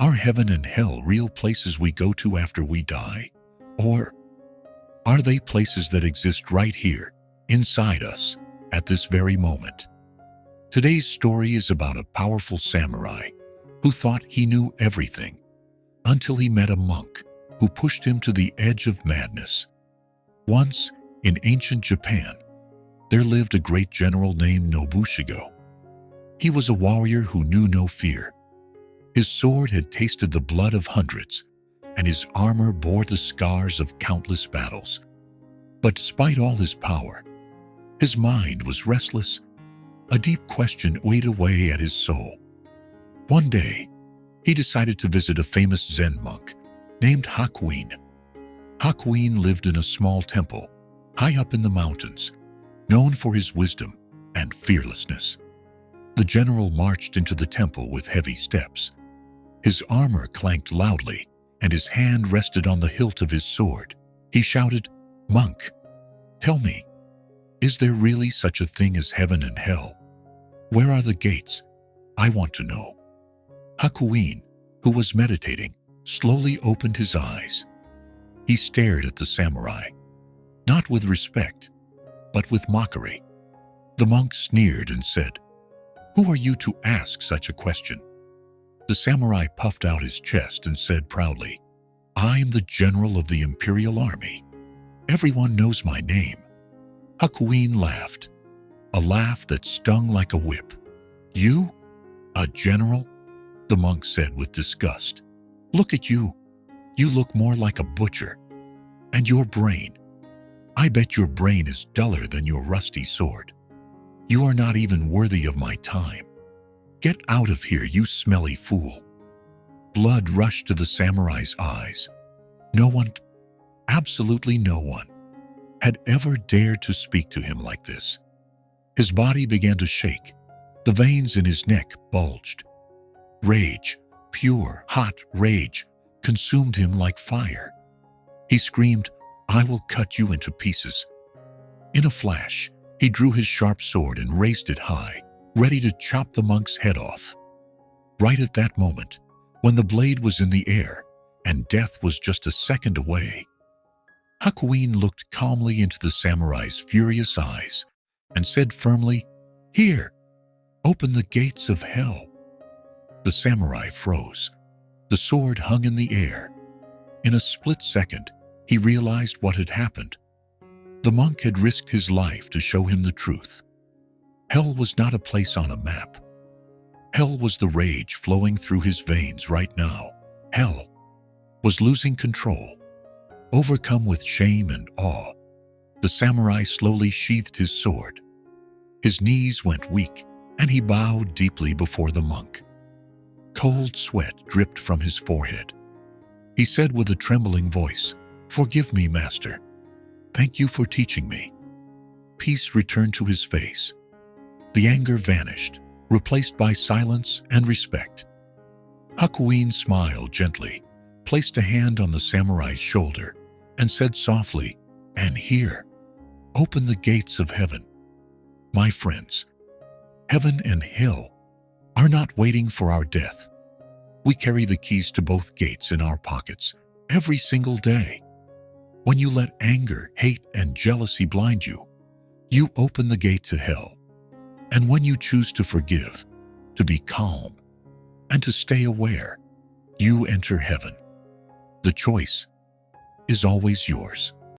Are heaven and hell real places we go to after we die? Or are they places that exist right here, inside us, at this very moment? Today's story is about a powerful samurai who thought he knew everything until he met a monk who pushed him to the edge of madness. Once, in ancient Japan, there lived a great general named Nobushige. He was a warrior who knew no fear. His sword had tasted the blood of hundreds, and his armor bore the scars of countless battles. But despite all his power, his mind was restless. A deep question ate away at his soul. One day, he decided to visit a famous Zen monk named Hakuin. Hakuin lived in a small temple, high up in the mountains, known for his wisdom and fearlessness. The general marched into the temple with heavy steps. His armor clanked loudly, and his hand rested on the hilt of his sword. He shouted, "Monk, tell me, is there really such a thing as heaven and hell? Where are the gates? I want to know." Hakuin, who was meditating, slowly opened his eyes. He stared at the samurai, not with respect, but with mockery. The monk sneered and said, "Who are you to ask such a question?" The samurai puffed out his chest and said proudly, "I am the general of the imperial army. Everyone knows my name." Hakuin laughed, a laugh that stung like a whip. "You? A general?" the monk said with disgust. "Look at you. You look more like a butcher. And your brain? I bet your brain is duller than your rusty sword. You are not even worthy of my time. Get out of here, you smelly fool." Blood rushed to the samurai's eyes. No one, absolutely no one, had ever dared to speak to him like this. His body began to shake. The veins in his neck bulged. Rage, pure, hot rage, consumed him like fire. He screamed, "I will cut you into pieces." In a flash, he drew his sharp sword and raised it high, ready to chop the monk's head off. Right at that moment, when the blade was in the air and death was just a second away, Hakuin looked calmly into the samurai's furious eyes and said firmly, "Here, open the gates of hell." The samurai froze. The sword hung in the air. In a split second, he realized what had happened. The monk had risked his life to show him the truth. Hell was not a place on a map. Hell was the rage flowing through his veins right now. Hell was losing control. Overcome with shame and awe, the samurai slowly sheathed his sword. His knees went weak, and he bowed deeply before the monk. Cold sweat dripped from his forehead. He said with a trembling voice, "Forgive me, master. Thank you for teaching me." Peace returned to his face. The anger vanished, replaced by silence and respect. Hakuin smiled gently, placed a hand on the samurai's shoulder, and said softly, "And here, open the gates of heaven." My friends, heaven and hell are not waiting for our death. We carry the keys to both gates in our pockets every single day. When you let anger, hate, and jealousy blind you, you open the gate to hell. And when you choose to forgive, to be calm, and to stay aware, you enter heaven. The choice is always yours.